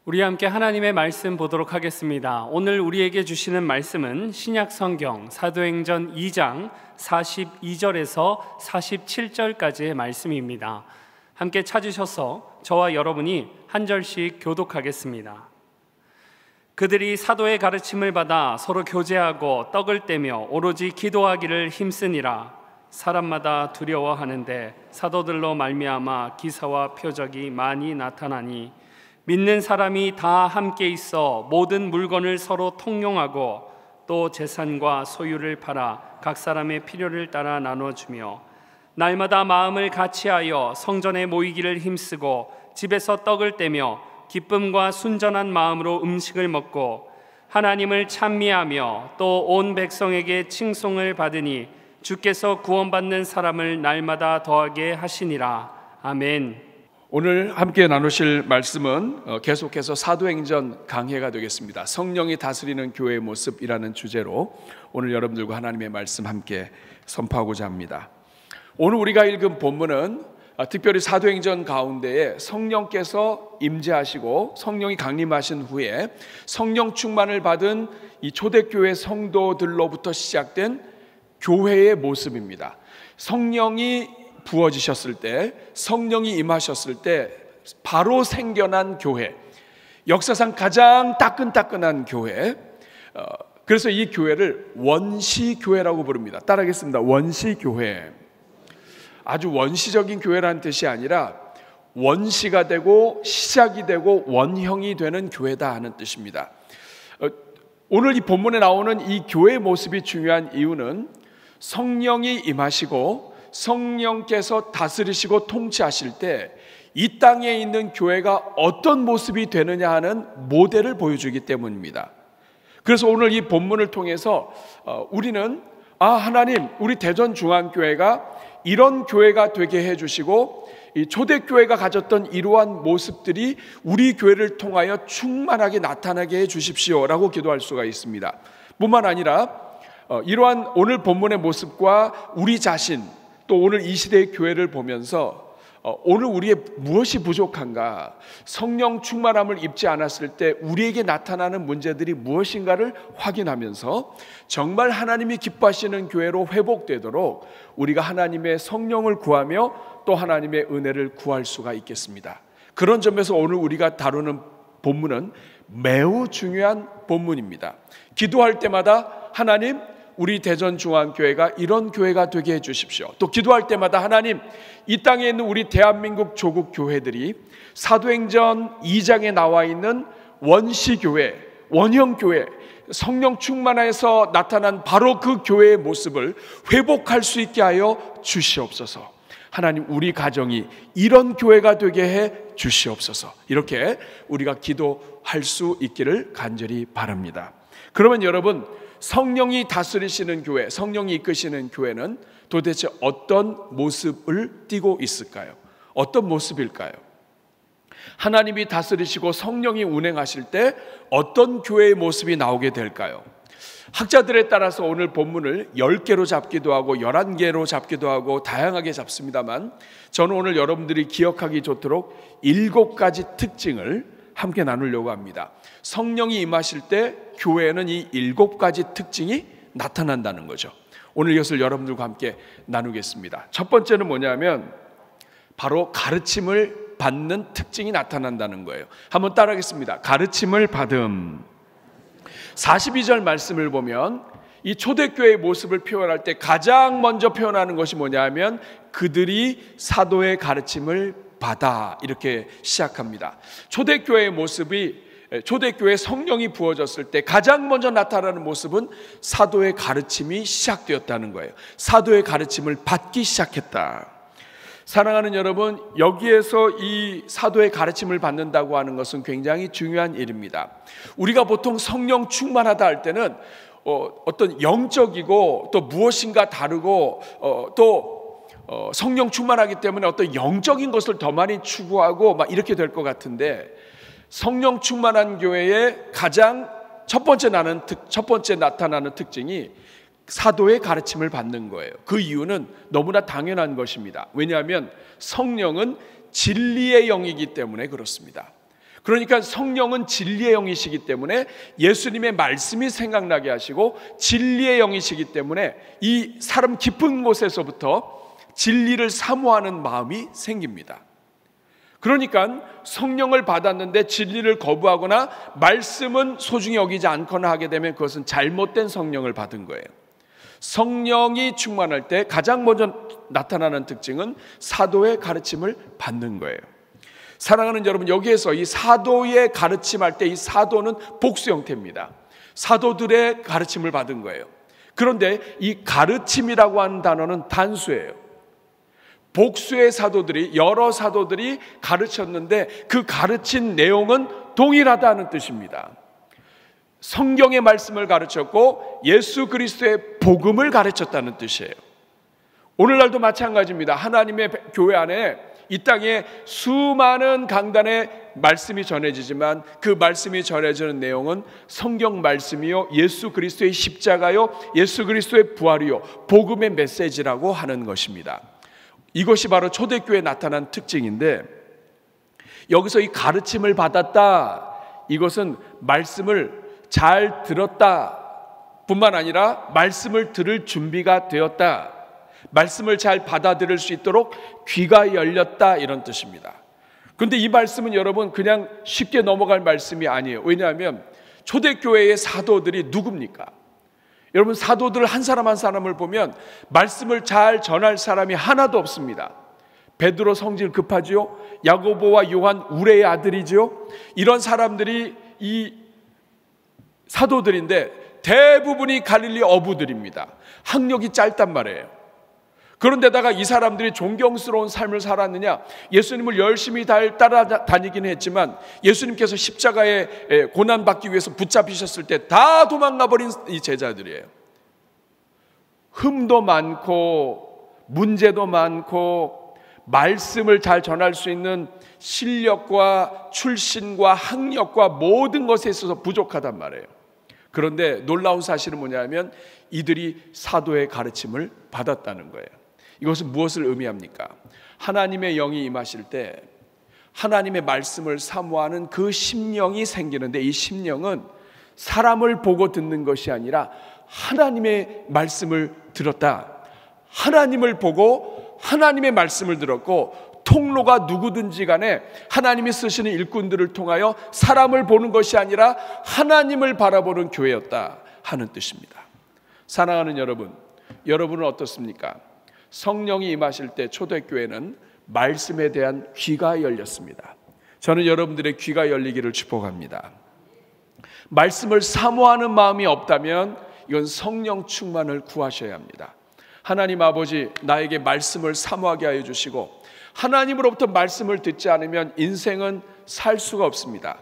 우리 함께 하나님의 말씀 보도록 하겠습니다. 오늘 우리에게 주시는 말씀은 신약 성경 사도행전 2장 42절에서 47절까지의 말씀입니다. 함께 찾으셔서 저와 여러분이 한 절씩 교독하겠습니다. 그들이 사도의 가르침을 받아 서로 교제하고 떡을 떼며 오로지 기도하기를 힘쓰니라. 사람마다 두려워하는데 사도들로 말미암아 기사와 표적이 많이 나타나니 믿는 사람이 다 함께 있어 모든 물건을 서로 통용하고 또 재산과 소유를 팔아 각 사람의 필요를 따라 나눠주며 날마다 마음을 같이하여 성전에 모이기를 힘쓰고 집에서 떡을 떼며 기쁨과 순전한 마음으로 음식을 먹고 하나님을 찬미하며 또 온 백성에게 칭송을 받으니 주께서 구원받는 사람을 날마다 더하게 하시니라. 아멘. 오늘 함께 나누실 말씀은 계속해서 사도행전 강해가 되겠습니다. 성령이 다스리는 교회의 모습이라는 주제로 오늘 여러분들과 하나님의 말씀 함께 선포하고자 합니다. 오늘 우리가 읽은 본문은 특별히 사도행전 가운데에 성령께서 임재하시고 성령이 강림하신 후에 성령 충만을 받은 이 초대교회 성도들로부터 시작된 교회의 모습입니다. 성령이 부어지셨을 때, 성령이 임하셨을 때 바로 생겨난 교회, 역사상 가장 따끈따끈한 교회. 그래서 이 교회를 원시교회라고 부릅니다. 따라하겠습니다. 원시교회. 아주 원시적인 교회라는 뜻이 아니라 원시가 되고 시작이 되고 원형이 되는 교회다 하는 뜻입니다. 오늘 이 본문에 나오는 이 교회의 모습이 중요한 이유는 성령이 임하시고 성령께서 다스리시고 통치하실 때 이 땅에 있는 교회가 어떤 모습이 되느냐 하는 모델을 보여주기 때문입니다. 그래서 오늘 이 본문을 통해서 우리는 하나님, 우리 대전중앙교회가 이런 교회가 되게 해주시고 이 초대교회가 가졌던 이러한 모습들이 우리 교회를 통하여 충만하게 나타나게 해주십시오 라고 기도할 수가 있습니다. 뿐만 아니라 이러한 오늘 본문의 모습과 우리 자신 또 오늘 이 시대의 교회를 보면서 오늘 우리의 무엇이 부족한가, 성령 충만함을 입지 않았을 때 우리에게 나타나는 문제들이 무엇인가를 확인하면서 정말 하나님이 기뻐하시는 교회로 회복되도록 우리가 하나님의 성령을 구하며 또 하나님의 은혜를 구할 수가 있겠습니다. 그런 점에서 오늘 우리가 다루는 본문은 매우 중요한 본문입니다. 기도할 때마다 하나님, 우리 대전중앙교회가 이런 교회가 되게 해주십시오. 또 기도할 때마다 하나님, 이 땅에 있는 우리 대한민국 조국 교회들이 사도행전 2장에 나와 있는 원시교회, 원형교회, 성령 충만해서 나타난 바로 그 교회의 모습을 회복할 수 있게 하여 주시옵소서. 하나님, 우리 가정이 이런 교회가 되게 해 주시옵소서. 이렇게 우리가 기도할 수 있기를 간절히 바랍니다. 그러면 여러분, 성령이 다스리시는 교회, 성령이 이끄시는 교회는 도대체 어떤 모습을 띠고 있을까요? 어떤 모습일까요? 하나님이 다스리시고 성령이 운행하실 때 어떤 교회의 모습이 나오게 될까요? 학자들에 따라서 오늘 본문을 10개로 잡기도 하고 11개로 잡기도 하고 다양하게 잡습니다만, 저는 오늘 여러분들이 기억하기 좋도록 7가지 특징을 함께 나누려고 합니다. 성령이 임하실 때 교회에는 이 7가지 특징이 나타난다는 거죠. 오늘 이것을 여러분들과 함께 나누겠습니다. 첫 번째는 뭐냐면 바로 가르침을 받는 특징이 나타난다는 거예요. 한번 따라하겠습니다. 가르침을 받음. 42절 말씀을 보면 이 초대교회의 모습을 표현할 때 가장 먼저 표현하는 것이 뭐냐면 그들이 사도의 가르침을 받아, 이렇게 시작합니다. 초대교회의 모습이, 초대교회 성령이 부어졌을 때 가장 먼저 나타나는 모습은 사도의 가르침이 시작되었다는 거예요. 사도의 가르침을 받기 시작했다. 사랑하는 여러분, 여기에서 이 사도의 가르침을 받는다고 하는 것은 굉장히 중요한 일입니다. 우리가 보통 성령 충만하다 할 때는 어떤 영적이고 또 무엇인가 다르고 또 성령 충만하기 때문에 어떤 영적인 것을 더 많이 추구하고 막 이렇게 될 것 같은데, 성령 충만한 교회의 가장 첫 번째 나타나는 특징이 사도의 가르침을 받는 거예요. 그 이유는 너무나 당연한 것입니다. 왜냐하면 성령은 진리의 영이기 때문에 그렇습니다. 그러니까 성령은 진리의 영이시기 때문에 예수님의 말씀이 생각나게 하시고, 진리의 영이시기 때문에 이 사람 깊은 곳에서부터 진리를 사모하는 마음이 생깁니다. 그러니까 성령을 받았는데 진리를 거부하거나 말씀은 소중히 여기지 않거나 하게 되면 그것은 잘못된 성령을 받은 거예요. 성령이 충만할 때 가장 먼저 나타나는 특징은 사도의 가르침을 받는 거예요. 사랑하는 여러분, 여기에서 이 사도의 가르침할 때 이 사도는 복수 형태입니다. 사도들의 가르침을 받은 거예요. 그런데 이 가르침이라고 하는 단어는 단수예요. 복수의 사도들이, 여러 사도들이 가르쳤는데 그 가르친 내용은 동일하다는 뜻입니다. 성경의 말씀을 가르쳤고 예수 그리스도의 복음을 가르쳤다는 뜻이에요. 오늘날도 마찬가지입니다. 하나님의 교회 안에, 이 땅에 수많은 강단의 말씀이 전해지지만 그 말씀이 전해지는 내용은 성경 말씀이요, 예수 그리스도의 십자가요, 예수 그리스도의 부활이요, 복음의 메시지라고 하는 것입니다. 이것이 바로 초대교회에 나타난 특징인데, 여기서 이 가르침을 받았다, 이것은 말씀을 잘 들었다 뿐만 아니라 말씀을 들을 준비가 되었다, 말씀을 잘 받아들일 수 있도록 귀가 열렸다, 이런 뜻입니다. 그런데 이 말씀은 여러분 그냥 쉽게 넘어갈 말씀이 아니에요. 왜냐하면 초대교회의 사도들이 누굽니까? 여러분, 사도들 한 사람 한 사람을 보면 말씀을 잘 전할 사람이 하나도 없습니다. 베드로 성질 급하지요. 야고보와 요한 우레의 아들이지요. 이런 사람들이 이 사도들인데 대부분이 갈릴리 어부들입니다. 학력이 짧단 말이에요. 그런데다가 이 사람들이 존경스러운 삶을 살았느냐? 예수님을 열심히 따라다니긴 했지만 예수님께서 십자가에 고난받기 위해서 붙잡히셨을 때 다 도망가버린 이 제자들이에요. 흠도 많고 문제도 많고 말씀을 잘 전할 수 있는 실력과 출신과 학력과 모든 것에 있어서 부족하단 말이에요. 그런데 놀라운 사실은 뭐냐면 이들이 사도의 가르침을 받았다는 거예요. 이것은 무엇을 의미합니까? 하나님의 영이 임하실 때 하나님의 말씀을 사모하는 그 심령이 생기는데, 이 심령은 사람을 보고 듣는 것이 아니라 하나님의 말씀을 들었다, 하나님을 보고 하나님의 말씀을 들었고, 통로가 누구든지 간에 하나님이 쓰시는 일꾼들을 통하여 사람을 보는 것이 아니라 하나님을 바라보는 교회였다 하는 뜻입니다. 사랑하는 여러분, 여러분은 어떻습니까? 성령이 임하실 때 초대교회는 말씀에 대한 귀가 열렸습니다. 저는 여러분들의 귀가 열리기를 축복합니다. 말씀을 사모하는 마음이 없다면 이건 성령 충만을 구하셔야 합니다. 하나님 아버지, 나에게 말씀을 사모하게 하여 주시고, 하나님으로부터 말씀을 듣지 않으면 인생은 살 수가 없습니다.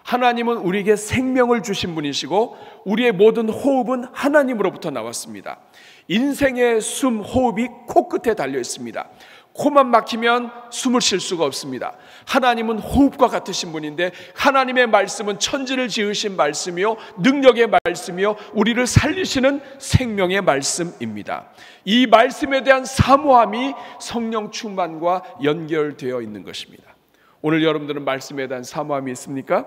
하나님은 우리에게 생명을 주신 분이시고 우리의 모든 호흡은 하나님으로부터 나왔습니다. 인생의 숨, 호흡이 코끝에 달려 있습니다. 코만 막히면 숨을 쉴 수가 없습니다. 하나님은 호흡과 같으신 분인데 하나님의 말씀은 천지를 지으신 말씀이요, 능력의 말씀이요, 우리를 살리시는 생명의 말씀입니다. 이 말씀에 대한 사모함이 성령 충만과 연결되어 있는 것입니다. 오늘 여러분들은 말씀에 대한 사모함이 있습니까?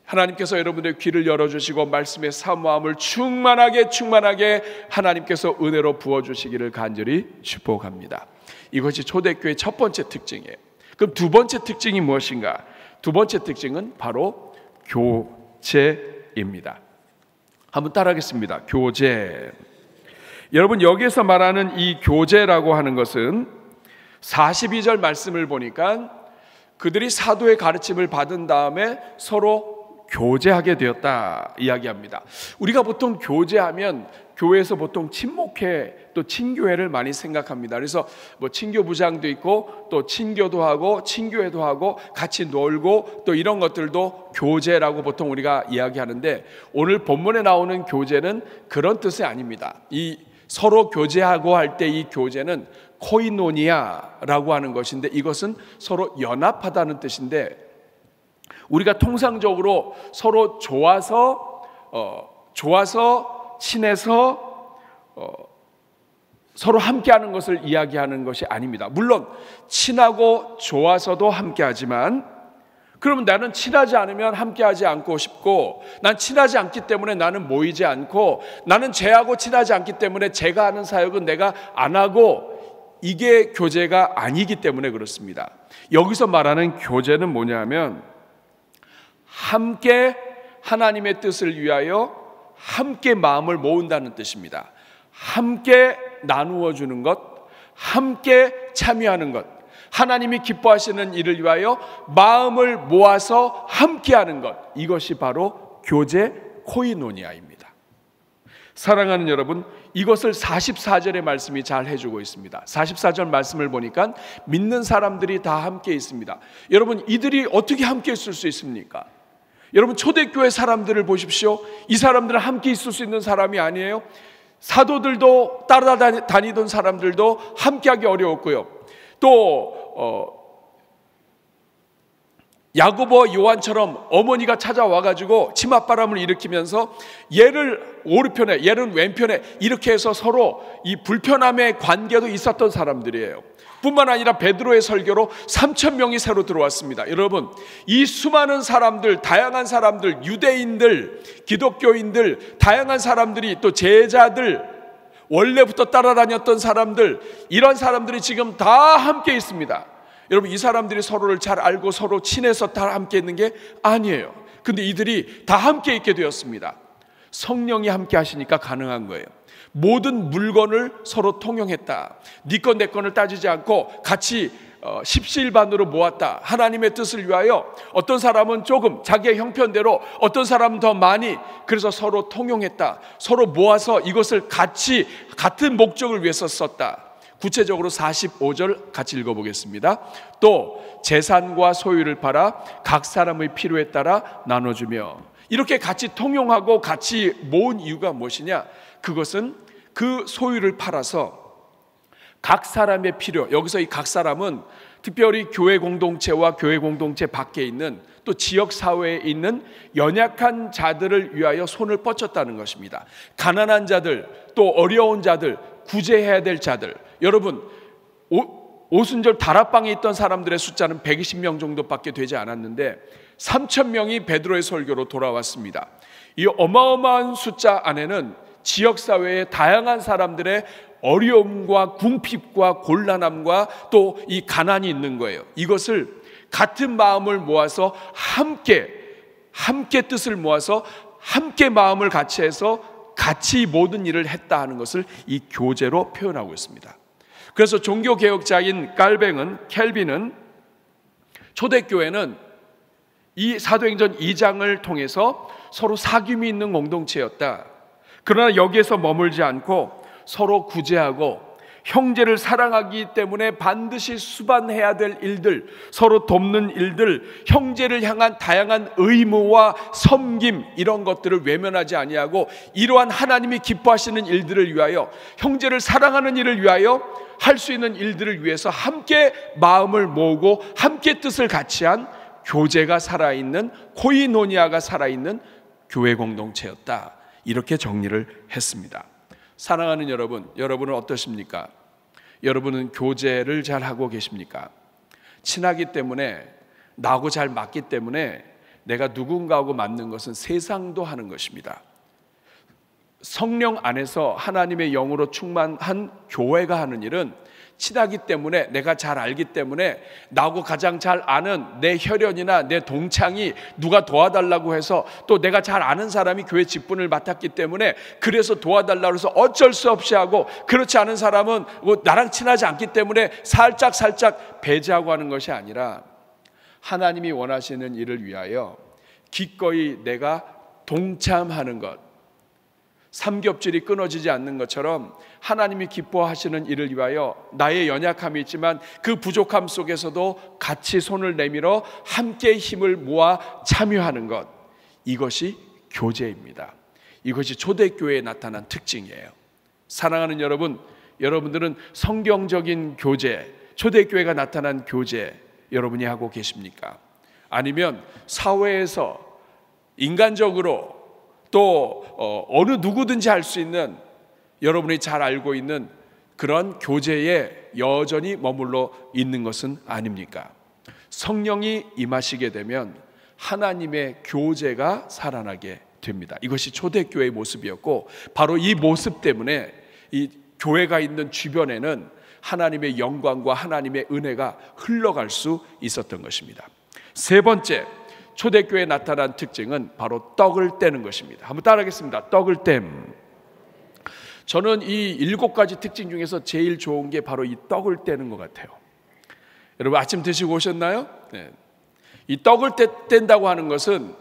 하나님께서 여러분들의 귀를 열어주시고 말씀의 사모함을 충만하게 하나님께서 은혜로 부어주시기를 간절히 축복합니다. 이것이 초대교회의 첫 번째 특징이에요. 그럼 두 번째 특징이 무엇인가? 두 번째 특징은 바로 교제입니다. 한번 따라하겠습니다. 교제. 여러분, 여기에서 말하는 이 교제라고 하는 것은 42절 말씀을 보니까 그들이 사도의 가르침을 받은 다음에 서로 교제하게 되었다 이야기합니다. 우리가 보통 교제하면 교회에서 보통 친목회, 또 친교회를 많이 생각합니다. 그래서 뭐 친교부장도 있고 또 친교도 하고 친교회도 하고 같이 놀고 또 이런 것들도 교제라고 보통 우리가 이야기하는데, 오늘 본문에 나오는 교제는 그런 뜻이 아닙니다. 이 서로 교제하고 할 때 이 교제는 코이노니아라고 하는 것인데, 이것은 서로 연합하다는 뜻인데, 우리가 통상적으로 서로 좋아서 친해서 서로 함께하는 것을 이야기하는 것이 아닙니다. 물론 친하고 좋아서도 함께하지만 그러면 나는 친하지 않으면 함께하지 않고 싶고, 난 친하지 않기 때문에 나는 모이지 않고, 나는 쟤하고 친하지 않기 때문에 제가 하는 사역은 내가 안 하고, 이게 교제가 아니기 때문에 그렇습니다. 여기서 말하는 교제는 뭐냐면 함께 하나님의 뜻을 위하여 함께 마음을 모은다는 뜻입니다. 함께 나누어 주는 것, 함께 참여하는 것, 하나님이 기뻐하시는 일을 위하여 마음을 모아서 함께하는 것, 이것이 바로 교제 코이노니아입니다. 사랑하는 여러분, 이것을 44절의 말씀이 잘 해주고 있습니다. 44절 말씀을 보니까 믿는 사람들이 다 함께 있습니다. 여러분, 이들이 어떻게 함께 있을 수 있습니까? 여러분, 초대교회 사람들을 보십시오. 이 사람들은 함께 있을 수 있는 사람이 아니에요. 사도들도 따라다니던 사람들도 함께하기 어려웠고요. 또 야고보 요한처럼 어머니가 찾아와가지고 치맛바람을 일으키면서 얘를 오른편에 얘는 왼편에 이렇게 해서 서로 이 불편함의 관계도 있었던 사람들이에요. 뿐만 아니라 베드로의 설교로 3,000명이 새로 들어왔습니다. 여러분, 이 수많은 사람들, 다양한 사람들, 유대인들, 기독교인들, 다양한 사람들이, 또 제자들, 원래부터 따라다녔던 사람들, 이런 사람들이 지금 다 함께 있습니다. 여러분, 이 사람들이 서로를 잘 알고 서로 친해서 다 함께 있는 게 아니에요. 근데 이들이 다 함께 있게 되었습니다. 성령이 함께 하시니까 가능한 거예요. 모든 물건을 서로 통용했다. 네 건 내 건을 따지지 않고 같이 십시일반으로 모았다. 하나님의 뜻을 위하여 어떤 사람은 조금 자기의 형편대로, 어떤 사람은 더 많이, 그래서 서로 통용했다. 서로 모아서 이것을 같이 같은 목적을 위해서 썼다. 구체적으로 45절 같이 읽어보겠습니다. 또 재산과 소유를 팔아 각 사람의 필요에 따라 나눠주며, 이렇게 같이 통용하고 같이 모은 이유가 무엇이냐? 그것은 그 소유를 팔아서 각 사람의 필요, 여기서 이 각 사람은 특별히 교회 공동체와 교회 공동체 밖에 있는, 또 지역 사회에 있는 연약한 자들을 위하여 손을 뻗쳤다는 것입니다. 가난한 자들, 또 어려운 자들, 구제해야 될 자들. 여러분, 오순절 다락방에 있던 사람들의 숫자는 120명 정도밖에 되지 않았는데 3,000명이 베드로의 설교로 돌아왔습니다. 이 어마어마한 숫자 안에는 지역사회의 다양한 사람들의 어려움과 궁핍과 곤란함과 또 이 가난이 있는 거예요. 이것을 같은 마음을 모아서 함께 뜻을 모아서 함께 마음을 같이 해서 같이 모든 일을 했다 하는 것을 이 교제로 표현하고 있습니다. 그래서 종교개혁자인 켈빈은 초대교회는 이 사도행전 2장을 통해서 서로 사귐이 있는 공동체였다. 그러나 여기에서 머물지 않고 서로 구제하고 형제를 사랑하기 때문에 반드시 수반해야 될 일들, 서로 돕는 일들, 형제를 향한 다양한 의무와 섬김, 이런 것들을 외면하지 아니하고 이러한 하나님이 기뻐하시는 일들을 위하여, 형제를 사랑하는 일을 위하여 할 수 있는 일들을 위해서 함께 마음을 모으고 함께 뜻을 같이 한 교제가 살아있는, 코이노니아가 살아있는 교회 공동체였다. 이렇게 정리를 했습니다. 사랑하는 여러분, 여러분은 어떠십니까? 여러분은 교제를 잘 하고 계십니까? 친하기 때문에, 나하고 잘 맞기 때문에 내가 누군가하고 맞는 것은 세상도 하는 것입니다. 성령 안에서 하나님의 영으로 충만한 교회가 하는 일은 친하기 때문에, 내가 잘 알기 때문에, 나하고 가장 잘 아는 내 혈연이나 내 동창이 누가 도와달라고 해서, 또 내가 잘 아는 사람이 교회 직분을 맡았기 때문에 그래서 도와달라고 해서 어쩔 수 없이 하고, 그렇지 않은 사람은 나랑 친하지 않기 때문에 살짝 배제하고 하는 것이 아니라, 하나님이 원하시는 일을 위하여 기꺼이 내가 동참하는 것, 삼겹줄이 끊어지지 않는 것처럼 하나님이 기뻐하시는 일을 위하여 나의 연약함이 있지만 그 부족함 속에서도 같이 손을 내밀어 함께 힘을 모아 참여하는 것, 이것이 교제입니다. 이것이 초대교회에 나타난 특징이에요. 사랑하는 여러분, 여러분들은 성경적인 교제, 초대교회가 나타난 교제 여러분이 하고 계십니까? 아니면 사회에서 인간적으로 또 어느 누구든지 할 수 있는, 여러분이 잘 알고 있는 그런 교제에 여전히 머물러 있는 것은 아닙니까? 성령이 임하시게 되면 하나님의 교제가 살아나게 됩니다. 이것이 초대교회의 모습이었고, 바로 이 모습 때문에 이 교회가 있는 주변에는 하나님의 영광과 하나님의 은혜가 흘러갈 수 있었던 것입니다. 세 번째, 초대교회에 나타난 특징은 바로 떡을 떼는 것입니다. 한번 따라하겠습니다. 떡을 댐. 저는 이 7가지 특징 중에서 제일 좋은 게 바로 이 떡을 떼는 것 같아요. 여러분 아침 드시고 오셨나요? 네. 이 떡을 뗀다고 하는 것은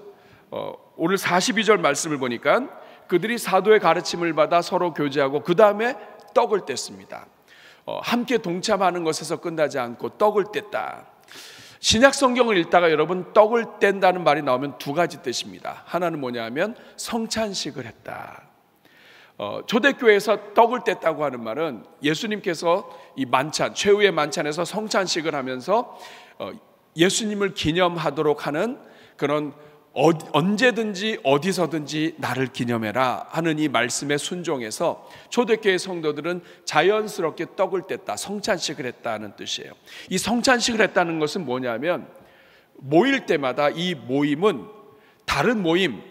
오늘 42절 말씀을 보니까 그들이 사도의 가르침을 받아 서로 교제하고 그 다음에 떡을 뗐습니다. 함께 동참하는 것에서 끝나지 않고 떡을 뗐다. 신약 성경을 읽다가 여러분 떡을 뗀다는 말이 나오면 2가지 뜻입니다. 하나는 뭐냐 하면 성찬식을 했다. 초대교회에서 떡을 뗐다고 하는 말은 예수님께서 이 만찬, 최후의 만찬에서 성찬식을 하면서 예수님을 기념하도록 하는 그런 언제든지 어디서든지 나를 기념해라 하는 이 말씀에 순종해서 초대교회 성도들은 자연스럽게 떡을 뗐다, 성찬식을 했다는 뜻이에요. 이 성찬식을 했다는 것은 뭐냐면 모일 때마다 이 모임은 다른 모임,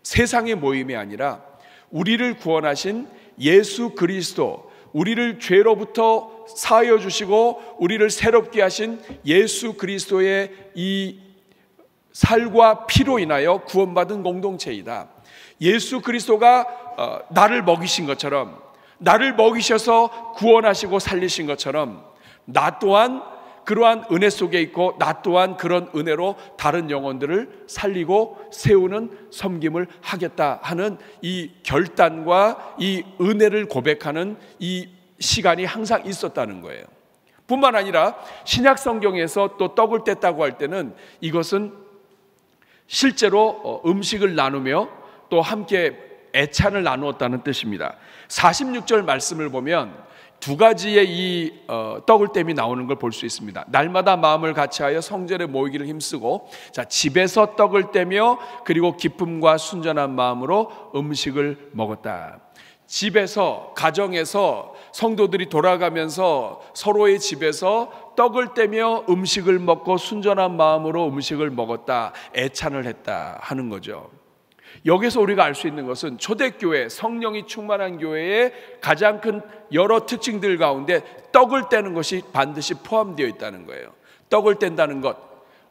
세상의 모임이 아니라 우리를 구원하신 예수 그리스도, 우리를 죄로부터 사하여 주시고 우리를 새롭게 하신 예수 그리스도의 이 살과 피로 인하여 구원받은 공동체이다. 예수 그리스도가 나를 먹이신 것처럼, 나를 먹이셔서 구원하시고 살리신 것처럼 나 또한 그러한 은혜 속에 있고 나 또한 그런 은혜로 다른 영혼들을 살리고 세우는 섬김을 하겠다 하는 이 결단과 이 은혜를 고백하는 이 시간이 항상 있었다는 거예요. 뿐만 아니라 신약 성경에서 또 떡을 뗐다고 할 때는 이것은 실제로 음식을 나누며 또 함께 애찬을 나누었다는 뜻입니다. 46절 말씀을 보면 2가지의 이 떡을 땜이 나오는 걸 볼 수 있습니다. 날마다 마음을 같이하여 성전에 모이기를 힘쓰고, 자, 집에서 떡을 떼며 그리고 기쁨과 순전한 마음으로 음식을 먹었다. 집에서, 가정에서 성도들이 돌아가면서 서로의 집에서 떡을 떼며 음식을 먹고 순전한 마음으로 음식을 먹었다, 애찬을 했다 하는 거죠. 여기서 우리가 알 수 있는 것은 초대교회, 성령이 충만한 교회의 가장 큰 여러 특징들 가운데 떡을 떼는 것이 반드시 포함되어 있다는 거예요. 떡을 뗀다는 것,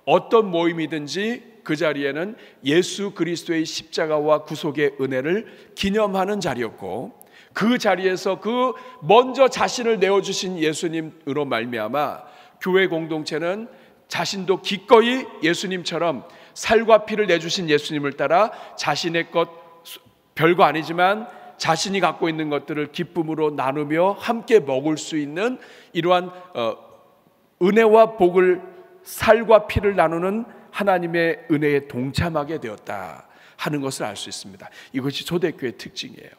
어떤 모임이든지 그 자리에는 예수 그리스도의 십자가와 구속의 은혜를 기념하는 자리였고, 그 자리에서 그 먼저 자신을 내어주신 예수님으로 말미암아 교회 공동체는 자신도 기꺼이 예수님처럼 살과 피를 내주신 예수님을 따라 자신의 것, 별거 아니지만 자신이 갖고 있는 것들을 기쁨으로 나누며 함께 먹을 수 있는 이러한 은혜와 복을, 살과 피를 나누는 하나님의 은혜에 동참하게 되었다 하는 것을 알 수 있습니다. 이것이 초대교회의 특징이에요.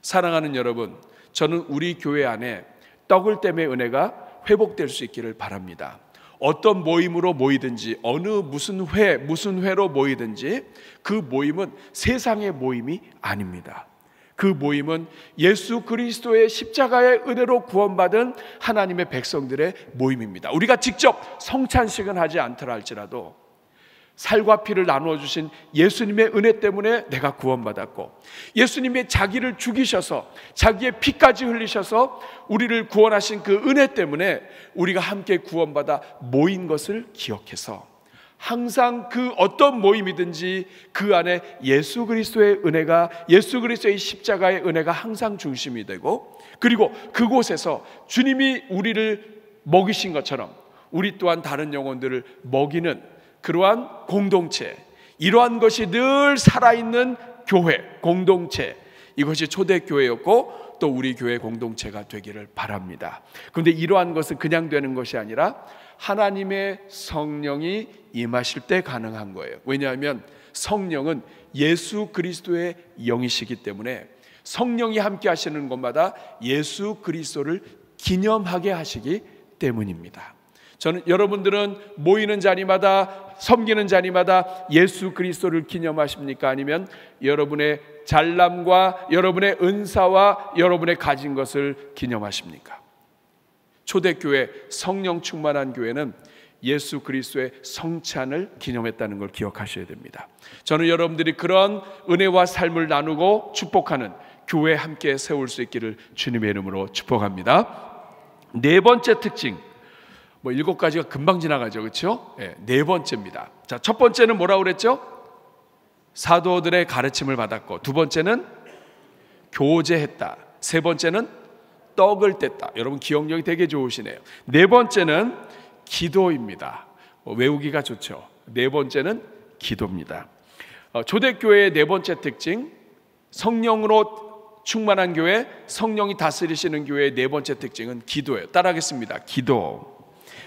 사랑하는 여러분, 저는 우리 교회 안에 떡을 땜의 은혜가 회복될 수 있기를 바랍니다. 어떤 모임으로 모이든지, 무슨 회로 모이든지 그 모임은 세상의 모임이 아닙니다. 그 모임은 예수 그리스도의 십자가의 은혜로 구원받은 하나님의 백성들의 모임입니다. 우리가 직접 성찬식은 하지 않더라 할지라도 살과 피를 나누어 주신 예수님의 은혜 때문에 내가 구원받았고, 예수님의 자기를 죽이셔서 자기의 피까지 흘리셔서 우리를 구원하신 그 은혜 때문에 우리가 함께 구원받아 모인 것을 기억해서 항상 그 어떤 모임이든지 그 안에 예수 그리스도의 은혜가, 예수 그리스도의 십자가의 은혜가 항상 중심이 되고, 그리고 그곳에서 주님이 우리를 먹이신 것처럼 우리 또한 다른 영혼들을 먹이는 그러한 공동체, 이러한 것이 늘 살아있는 교회, 공동체, 이것이 초대교회였고 또 우리 교회 공동체가 되기를 바랍니다. 그런데 이러한 것은 그냥 되는 것이 아니라 하나님의 성령이 임하실 때 가능한 거예요. 왜냐하면 성령은 예수 그리스도의 영이시기 때문에 성령이 함께 하시는 곳마다 예수 그리스도를 기념하게 하시기 때문입니다. 저는 여러분들은 모이는 자리마다, 섬기는 자리마다 예수 그리스도를 기념하십니까? 아니면 여러분의 잘남과 여러분의 은사와 여러분의 가진 것을 기념하십니까? 초대교회, 성령 충만한 교회는 예수 그리스도의 성찬을 기념했다는 걸 기억하셔야 됩니다. 저는 여러분들이 그런 은혜와 삶을 나누고 축복하는 교회 함께 세울 수 있기를 주님의 이름으로 축복합니다. 네 번째 특징, 7가지가 금방 지나가죠, 그렇죠? 네 번째입니다. 자, 첫 번째는 뭐라고 그랬죠? 사도들의 가르침을 받았고, 두 번째는 교제했다, 세 번째는 떡을 뗐다. 여러분 기억력이 되게 좋으시네요. 네 번째는 기도입니다. 외우기가 좋죠. 네 번째는 기도입니다. 초대교회의 네 번째 특징, 성령으로 충만한 교회, 성령이 다스리시는 교회의 네 번째 특징은 기도예요. 따라하겠습니다. 기도.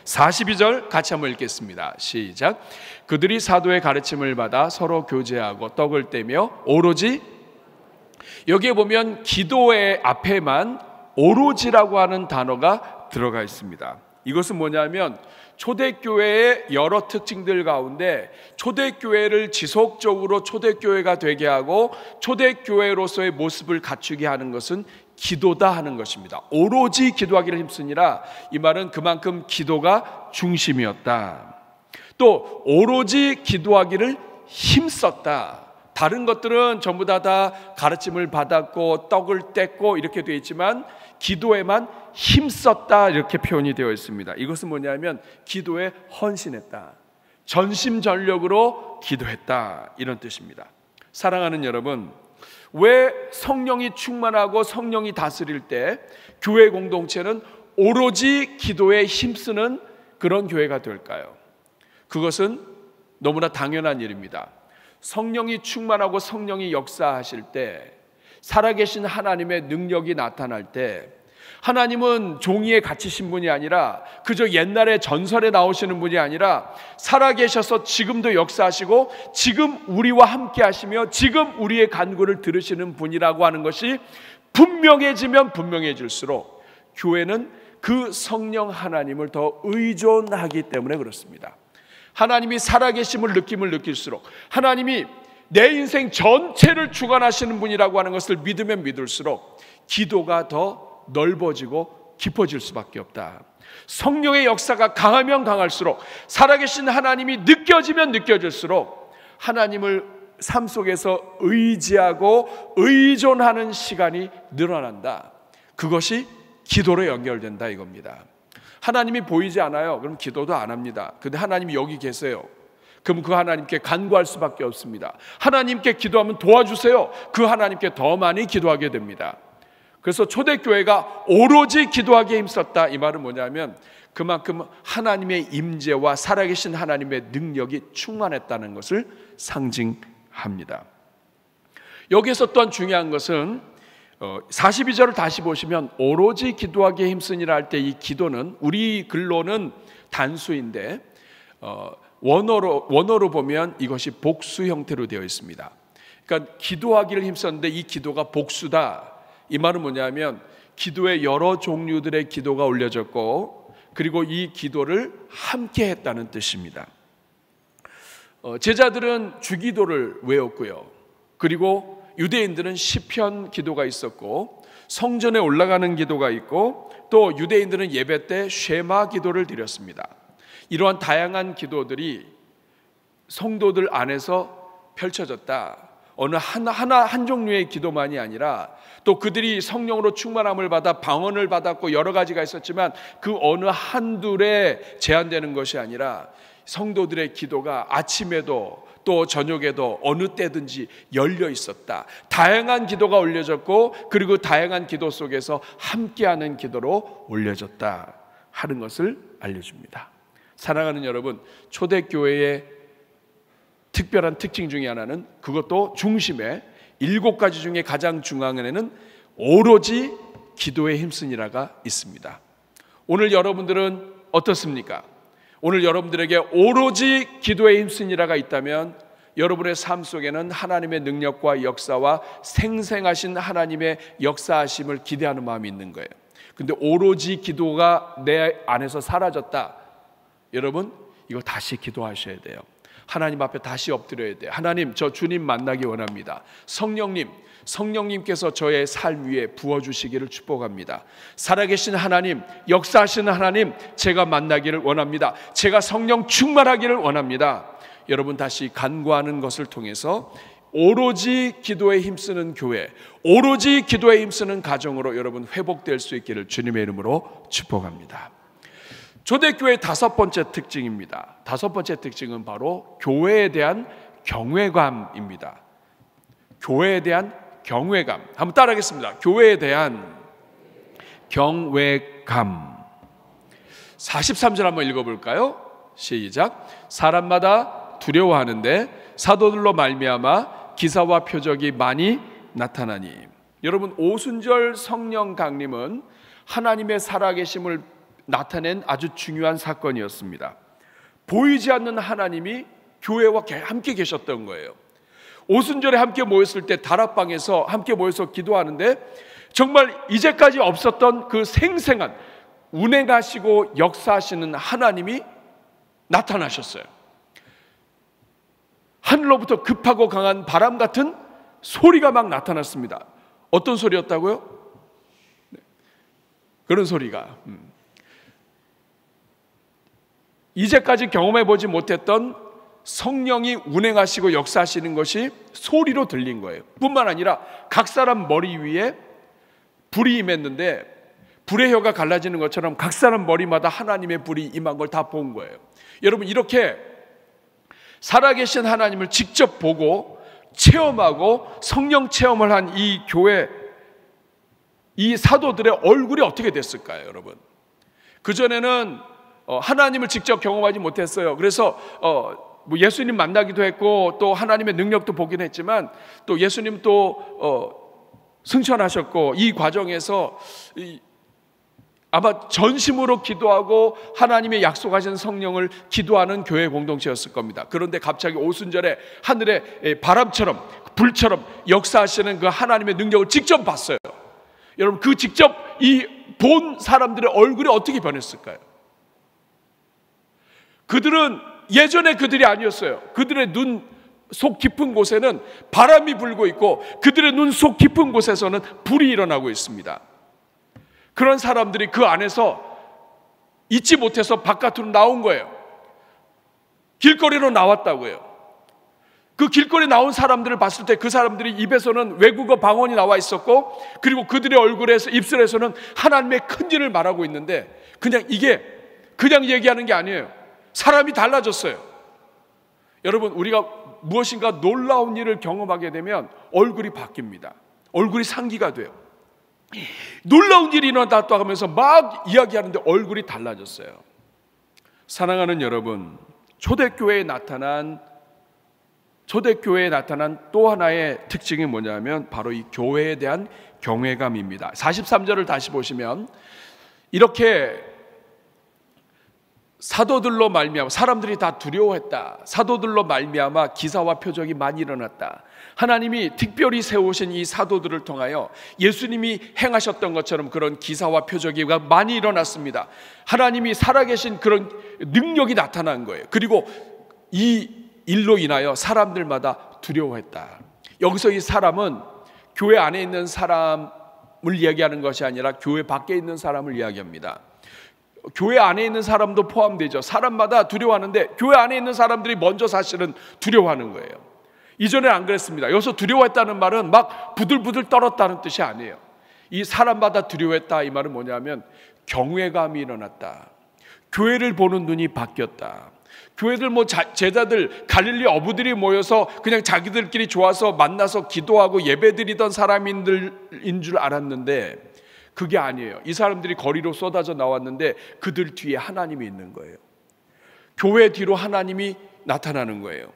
42절 같이 한번 읽겠습니다. 시작. 그들이 사도의 가르침을 받아 서로 교제하고 떡을 떼며 오로지, 여기에 보면 기도의 앞에만 오로지라고 하는 단어가 들어가 있습니다. 이것은 뭐냐면 초대교회의 여러 특징들 가운데 초대교회를 지속적으로 초대교회가 되게 하고 초대교회로서의 모습을 갖추게 하는 것은 기도다 하는 것입니다. 오로지 기도하기를 힘쓰니라, 이 말은 그만큼 기도가 중심이었다. 또 오로지 기도하기를 힘썼다. 다른 것들은 전부 다 가르침을 받았고 떡을 뗐고 이렇게 되어 있지만 기도에만 힘썼다 이렇게 표현이 되어 있습니다. 이것은 뭐냐면 기도에 헌신했다, 전심전력으로 기도했다, 이런 뜻입니다. 사랑하는 여러분, 왜 성령이 충만하고 성령이 다스릴 때 교회 공동체는 오로지 기도에 힘쓰는 그런 교회가 될까요? 그것은 너무나 당연한 일입니다. 성령이 충만하고 성령이 역사하실 때, 살아계신 하나님의 능력이 나타날 때, 하나님은 종이에 갇히신 분이 아니라 그저 옛날에 전설에 나오시는 분이 아니라 살아계셔서 지금도 역사하시고 지금 우리와 함께 하시며 지금 우리의 간구를 들으시는 분이라고 하는 것이 분명해지면 분명해질수록 교회는 그 성령 하나님을 더 의존하기 때문에 그렇습니다. 하나님이 살아계심을 느낄수록, 하나님이 내 인생 전체를 주관하시는 분이라고 하는 것을 믿으면 믿을수록 기도가 더 넓어지고 깊어질 수밖에 없다. 성령의 역사가 강하면 강할수록, 살아계신 하나님이 느껴지면 느껴질수록 하나님을 삶 속에서 의지하고 의존하는 시간이 늘어난다. 그것이 기도로 연결된다 이겁니다. 하나님이 보이지 않아요. 그럼 기도도 안 합니다. 근데 하나님이 여기 계세요. 그럼 그 하나님께 간구할 수밖에 없습니다. 하나님께 기도하면 도와주세요. 그 하나님께 더 많이 기도하게 됩니다. 그래서 초대교회가 오로지 기도하기에 힘썼다, 이 말은 뭐냐면 그만큼 하나님의 임재와 살아계신 하나님의 능력이 충만했다는 것을 상징합니다. 여기에서 또한 중요한 것은 42절을 다시 보시면 오로지 기도하기에 힘쓰니라 할 때 이 기도는 우리 글로는 단수인데 원어로 보면 이것이 복수 형태로 되어 있습니다. 그러니까 기도하기를 힘썼는데 이 기도가 복수다. 이 말은 뭐냐면 기도의 여러 종류들의 기도가 올려졌고 그리고 이 기도를 함께 했다는 뜻입니다. 제자들은 주기도를 외웠고요. 그리고 유대인들은 시편 기도가 있었고 성전에 올라가는 기도가 있고 또 유대인들은 예배 때 쉐마 기도를 드렸습니다. 이러한 다양한 기도들이 성도들 안에서 펼쳐졌다. 어느 한 종류의 기도만이 아니라 또 그들이 성령으로 충만함을 받아 방언을 받았고 여러 가지가 있었지만 그 어느 한둘에 제한되는 것이 아니라 성도들의 기도가 아침에도 또 저녁에도 어느 때든지 열려 있었다. 다양한 기도가 올려졌고 그리고 다양한 기도 속에서 함께하는 기도로 올려졌다 하는 것을 알려줍니다. 사랑하는 여러분, 초대교회의 특별한 특징 중에 하나는 그것도 중심에 7가지 중에 가장 중앙에는 오로지 기도에 힘쓰니라가 있습니다. 오늘 여러분들은 어떻습니까? 오늘 여러분들에게 오로지 기도에 힘쓰니라가 있다면 여러분의 삶 속에는 하나님의 능력과 역사와 생생하신 하나님의 역사하심을 기대하는 마음이 있는 거예요. 근데 오로지 기도가 내 안에서 사라졌다. 여러분, 이거 다시 기도하셔야 돼요. 하나님 앞에 다시 엎드려야 돼요. 하나님, 저 주님 만나기 원합니다. 성령님께서 저의 삶 위에 부어주시기를 축복합니다. 살아계신 하나님, 역사하시는 하나님, 제가 만나기를 원합니다. 제가 성령 충만하기를 원합니다. 여러분 다시 간구하는 것을 통해서 오로지 기도에 힘쓰는 교회, 오로지 기도에 힘쓰는 가정으로 여러분 회복될 수 있기를 주님의 이름으로 축복합니다. 초대교회의 5번째 특징입니다. 5번째 특징은 바로 교회에 대한 경외감입니다. 교회에 대한 경외감. 한번 따라하겠습니다. 교회에 대한 경외감. 43절 한번 읽어볼까요? 시작. 사람마다 두려워하는데 사도들로 말미암아 기사와 표적이 많이 나타나니. 여러분, 오순절 성령 강림은 하나님의 살아계심을 나타낸 아주 중요한 사건이었습니다. 보이지 않는 하나님이 교회와 함께 계셨던 거예요. 오순절에 함께 모였을 때 다락방에서 함께 모여서 기도하는데 정말 이제까지 없었던 그 생생한 운행하시고 역사하시는 하나님이 나타나셨어요. 하늘로부터 급하고 강한 바람 같은 소리가 막 나타났습니다. 어떤 소리였다고요? 그런 소리가 이제까지 경험해보지 못했던 성령이 운행하시고 역사하시는 것이 소리로 들린 거예요. 뿐만 아니라 각 사람 머리 위에 불이 임했는데 불의 혀가 갈라지는 것처럼 각 사람 머리마다 하나님의 불이 임한 걸 다 본 거예요. 여러분, 이렇게 살아계신 하나님을 직접 보고 체험하고 성령 체험을 한 이 교회, 이 사도들의 얼굴이 어떻게 됐을까요, 여러분? 그전에는 하나님을 직접 경험하지 못했어요. 그래서 예수님 만나기도 했고 또 하나님의 능력도 보긴 했지만 또 예수님 또 승천하셨고 이 과정에서 아마 전심으로 기도하고 하나님의 약속하신 성령을 기도하는 교회 공동체였을 겁니다. 그런데 갑자기 오순절에 하늘에 바람처럼 불처럼 역사하시는 그 하나님의 능력을 직접 봤어요. 여러분, 그 직접 이 본 사람들의 얼굴이 어떻게 변했을까요? 그들은 예전에 그들이 아니었어요. 그들의 눈 속 깊은 곳에는 바람이 불고 있고 그들의 눈 속 깊은 곳에서는 불이 일어나고 있습니다. 그런 사람들이 그 안에서 잊지 못해서 바깥으로 나온 거예요. 길거리로 나왔다고요. 그 길거리에 나온 사람들을 봤을 때 그 사람들이 입에서는 외국어 방언이 나와 있었고 그리고 그들의 얼굴에서 입술에서는 하나님의 큰 일을 말하고 있는데 이게 그냥 얘기하는 게 아니에요. 사람이 달라졌어요. 여러분, 우리가 무엇인가 놀라운 일을 경험하게 되면 얼굴이 바뀝니다. 얼굴이 상기가 돼요. 놀라운 일이 일어났다 하면서 막 이야기하는데 얼굴이 달라졌어요. 사랑하는 여러분, 초대교회에 나타난 또 하나의 특징이 뭐냐면 바로 이 교회에 대한 경외감입니다. 43절을 다시 보시면 이렇게 사도들로 말미암아 사람들이 다 두려워했다. 사도들로 말미암아 기사와 표적이 많이 일어났다. 하나님이 특별히 세우신 이 사도들을 통하여 예수님이 행하셨던 것처럼 그런 기사와 표적이 많이 일어났습니다. 하나님이 살아계신 그런 능력이 나타난 거예요. 그리고 이 일로 인하여 사람들마다 두려워했다. 여기서 이 사람은 교회 안에 있는 사람을 이야기하는 것이 아니라 교회 밖에 있는 사람을 이야기합니다. 교회 안에 있는 사람도 포함되죠. 사람마다 두려워하는데 교회 안에 있는 사람들이 먼저 사실은 두려워하는 거예요. 이전에는 안 그랬습니다. 여기서 두려워했다는 말은 막 부들부들 떨었다는 뜻이 아니에요. 이 사람마다 두려워했다, 이 말은 뭐냐면 경외감이 일어났다. 교회를 보는 눈이 바뀌었다. 교회들 제자들 갈릴리 어부들이 모여서 그냥 자기들끼리 좋아서 만나서 기도하고 예배드리던 사람인 줄 알았는데 그게 아니에요. 이 사람들이 거리로 쏟아져 나왔는데 그들 뒤에 하나님이 있는 거예요. 교회 뒤로 하나님이 나타나는 거예요.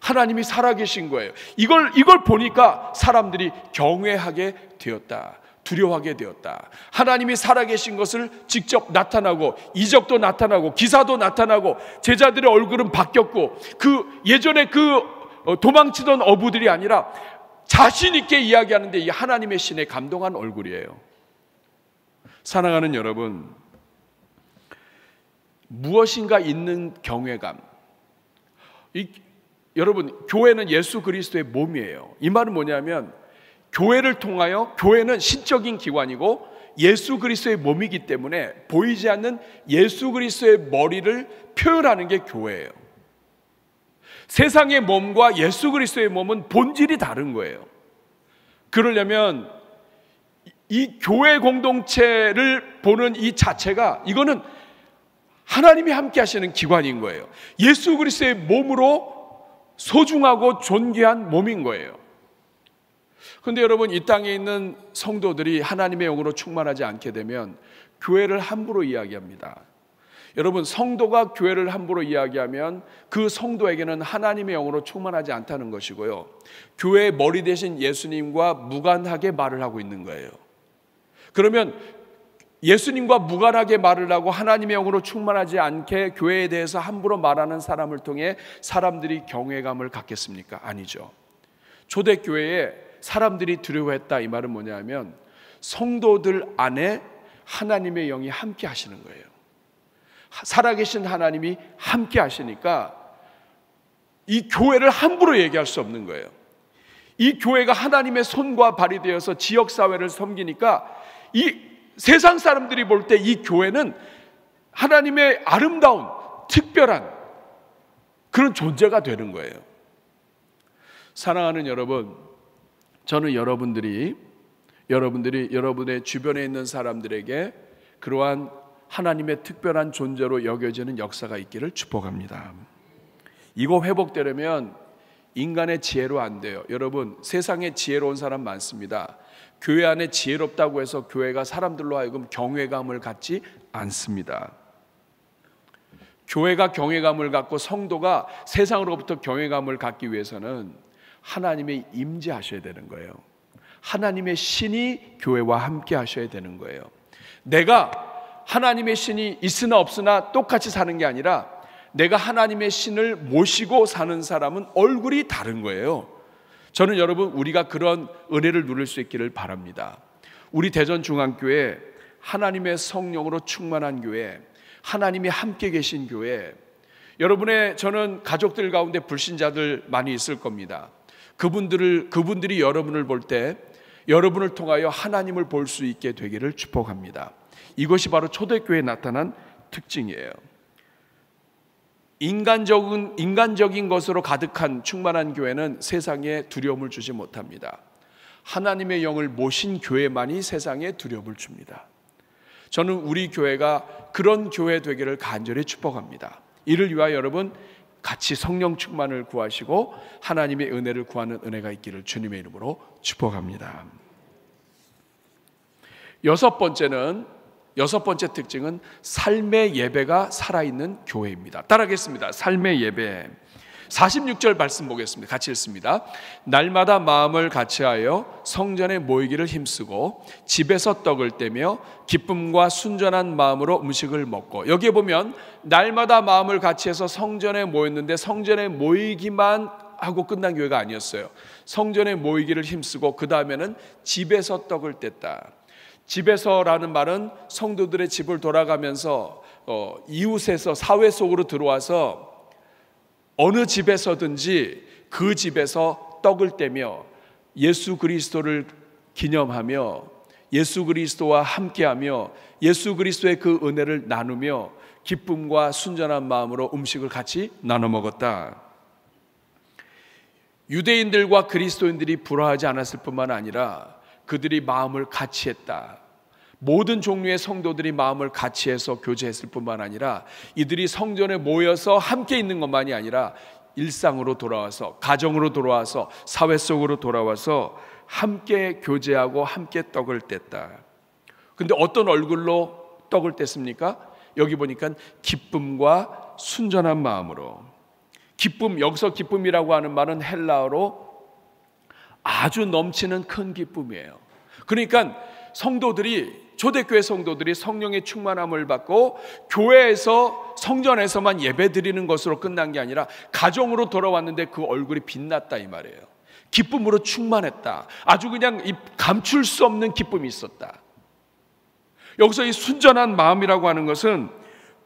하나님이 살아계신 거예요. 이걸 보니까 사람들이 경외하게 되었다. 두려워하게 되었다. 하나님이 살아계신 것을 직접 나타나고 이적도 나타나고 기사도 나타나고 제자들의 얼굴은 바뀌었고 예전에 도망치던 어부들이 아니라 자신 있게 이야기하는데 이 하나님의 신에 감동한 얼굴이에요. 사랑하는 여러분, 무엇인가 있는 경외감, 여러분, 교회는 예수 그리스도의 몸이에요. 이 말은 뭐냐면 교회를 통하여, 교회는 신적인 기관이고 예수 그리스도의 몸이기 때문에 보이지 않는 예수 그리스도의 머리를 표현하는 게 교회예요. 세상의 몸과 예수 그리스도의 몸은 본질이 다른 거예요. 그러려면 이 교회 공동체를 보는 이 자체가, 이거는 하나님이 함께 하시는 기관인 거예요. 예수 그리스도의 몸으로 소중하고 존귀한 몸인 거예요. 그런데 여러분, 이 땅에 있는 성도들이 하나님의 영으로 충만하지 않게 되면 교회를 함부로 이야기합니다. 여러분, 성도가 교회를 함부로 이야기하면 그 성도에게는 하나님의 영으로 충만하지 않다는 것이고요, 교회의 머리 대신 예수님과 무관하게 말을 하고 있는 거예요. 그러면 예수님과 무관하게 말을 하고 하나님의 영으로 충만하지 않게 교회에 대해서 함부로 말하는 사람을 통해 사람들이 경외감을 갖겠습니까? 아니죠. 초대교회에 사람들이 두려워했다, 이 말은 뭐냐면 성도들 안에 하나님의 영이 함께 하시는 거예요. 살아계신 하나님이 함께 하시니까 이 교회를 함부로 얘기할 수 없는 거예요. 이 교회가 하나님의 손과 발이 되어서 지역사회를 섬기니까 이 세상 사람들이 볼 때 이 교회는 하나님의 아름다운 특별한 그런 존재가 되는 거예요. 사랑하는 여러분, 저는 여러분들이 여러분의 주변에 있는 사람들에게 그러한 하나님의 특별한 존재로 여겨지는 역사가 있기를 축복합니다. 이거 회복되려면 인간의 지혜로 안 돼요. 여러분, 세상에 지혜로운 사람 많습니다. 교회 안에 지혜롭다고 해서 교회가 사람들로 하여금 경외감을 갖지 않습니다. 교회가 경외감을 갖고 성도가 세상으로부터 경외감을 갖기 위해서는 하나님의 임재하셔야 되는 거예요. 하나님의 신이 교회와 함께 하셔야 되는 거예요. 내가 하나님의 신이 있으나 없으나 똑같이 사는 게 아니라 내가 하나님의 신을 모시고 사는 사람은 얼굴이 다른 거예요. 저는 여러분, 우리가 그런 은혜를 누릴 수 있기를 바랍니다. 우리 대전중앙교회, 하나님의 성령으로 충만한 교회, 하나님이 함께 계신 교회, 여러분의, 저는 가족들 가운데 불신자들 많이 있을 겁니다. 그분들이 여러분을 볼 때 여러분을 통하여 하나님을 볼 수 있게 되기를 축복합니다. 이것이 바로 초대교회에 나타난 특징이에요. 인간적인 것으로 가득한 충만한 교회는 세상에 두려움을 주지 못합니다. 하나님의 영을 모신 교회만이 세상에 두려움을 줍니다. 저는 우리 교회가 그런 교회 되기를 간절히 축복합니다. 이를 위하여 여러분, 같이 성령 충만을 구하시고 하나님의 은혜를 구하는 은혜가 있기를 주님의 이름으로 축복합니다. 여섯 번째 특징은 삶의 예배가 살아있는 교회입니다. 따라하겠습니다. 삶의 예배. 46절 말씀 보겠습니다. 같이 읽습니다. 날마다 마음을 같이하여 성전에 모이기를 힘쓰고 집에서 떡을 떼며 기쁨과 순전한 마음으로 음식을 먹고, 여기에 보면 날마다 마음을 같이해서 성전에 모였는데 성전에 모이기만 하고 끝난 교회가 아니었어요. 성전에 모이기를 힘쓰고 그 다음에는 집에서 떡을 뗐다. 집에서라는 말은 성도들의 집을 돌아가면서 이웃에서 사회 속으로 들어와서 어느 집에서든지 그 집에서 떡을 떼며 예수 그리스도를 기념하며 예수 그리스도와 함께하며 예수 그리스도의 그 은혜를 나누며 기쁨과 순전한 마음으로 음식을 같이 나눠 먹었다. 유대인들과 그리스도인들이 불화하지 않았을 뿐만 아니라 그들이 마음을 같이 했다. 모든 종류의 성도들이 마음을 같이해서 교제했을 뿐만 아니라 이들이 성전에 모여서 함께 있는 것만이 아니라 일상으로 돌아와서, 가정으로 돌아와서, 사회 속으로 돌아와서 함께 교제하고 함께 떡을 뗐다. 근데 어떤 얼굴로 떡을 뗐습니까? 여기 보니까 기쁨과 순전한 마음으로. 기쁨, 여기서 기쁨이라고 하는 말은 헬라어로 아주 넘치는 큰 기쁨이에요. 그러니까 초대교회 성도들이 성령의 충만함을 받고 교회에서, 성전에서만 예배 드리는 것으로 끝난 게 아니라 가정으로 돌아왔는데 그 얼굴이 빛났다, 이 말이에요. 기쁨으로 충만했다. 아주 그냥 감출 수 없는 기쁨이 있었다. 여기서 이 순전한 마음이라고 하는 것은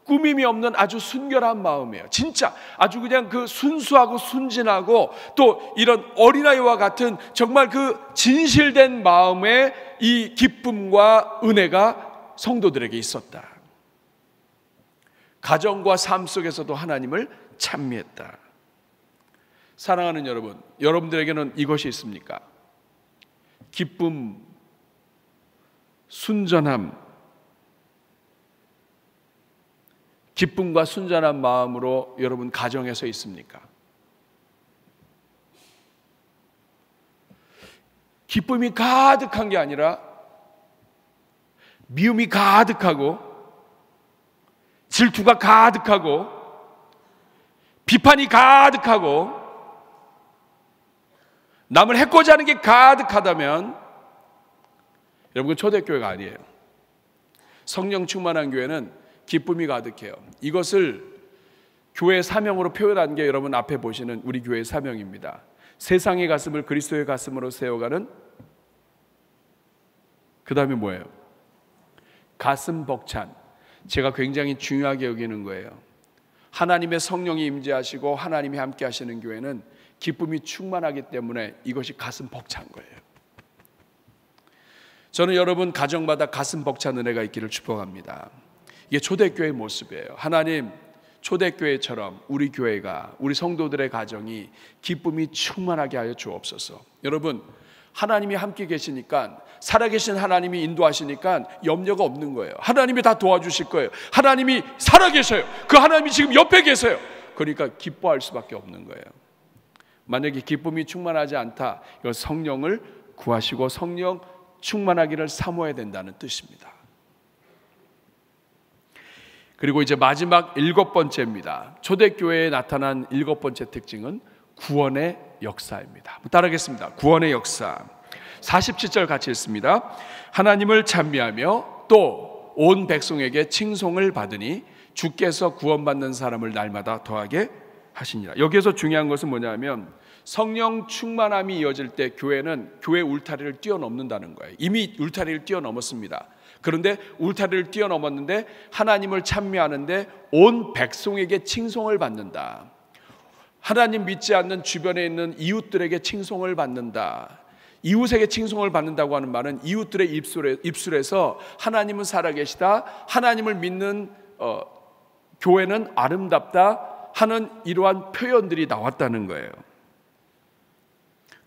꾸밈이 없는 아주 순결한 마음이에요. 진짜 아주 그냥 그 순수하고 순진하고 또 이런 어린아이와 같은 정말 그 진실된 마음의 이 기쁨과 은혜가 성도들에게 있었다. 가정과 삶 속에서도 하나님을 찬미했다. 사랑하는 여러분, 여러분들에게는 이것이 있습니까? 기쁨, 순전함, 기쁨과 순전한 마음으로 여러분 가정에서 있습니까? 기쁨이 가득한 게 아니라 미움이 가득하고 질투가 가득하고 비판이 가득하고 남을 해코지 하는 게 가득하다면 여러분 초대교회가 아니에요. 성령 충만한 교회는 기쁨이 가득해요. 이것을 교회의 사명으로 표현한 게 여러분 앞에 보시는 우리 교회의 사명입니다. 세상의 가슴을 그리스도의 가슴으로 세워가는, 그 다음에 뭐예요? 가슴 벅찬. 제가 굉장히 중요하게 여기는 거예요. 하나님의 성령이 임재하시고 하나님이 함께 하시는 교회는 기쁨이 충만하기 때문에 이것이 가슴 벅찬 거예요. 저는 여러분 가정마다 가슴 벅찬 은혜가 있기를 축복합니다. 이게 초대교회의 모습이에요. 하나님, 초대교회처럼 우리 교회가, 우리 성도들의 가정이 기쁨이 충만하게 하여 주옵소서. 여러분, 하나님이 함께 계시니까, 살아계신 하나님이 인도하시니까 염려가 없는 거예요. 하나님이 다 도와주실 거예요. 하나님이 살아계셔요. 그 하나님이 지금 옆에 계세요. 그러니까 기뻐할 수밖에 없는 거예요. 만약에 기쁨이 충만하지 않다, 이거 성령을 구하시고 성령 충만하기를 사모해야 된다는 뜻입니다. 그리고 이제 마지막 7번째입니다. 초대교회에 나타난 7번째 특징은 구원의 역사입니다. 따라하겠습니다. 구원의 역사. 47절 같이 읽습니다. 하나님을 찬미하며 또 온 백성에게 칭송을 받으니 주께서 구원받는 사람을 날마다 더하게 하시니라. 여기에서 중요한 것은 뭐냐면 성령 충만함이 이어질 때 교회는 교회 울타리를 뛰어넘는다는 거예요. 이미 울타리를 뛰어넘었습니다. 그런데 울타리를 뛰어넘었는데 하나님을 찬미하는데 온 백성에게 칭송을 받는다. 하나님 믿지 않는 주변에 있는 이웃들에게 칭송을 받는다. 이웃에게 칭송을 받는다고 하는 말은 이웃들의 입술에서 하나님은 살아계시다, 하나님을 믿는 교회는 아름답다 하는 이러한 표현들이 나왔다는 거예요.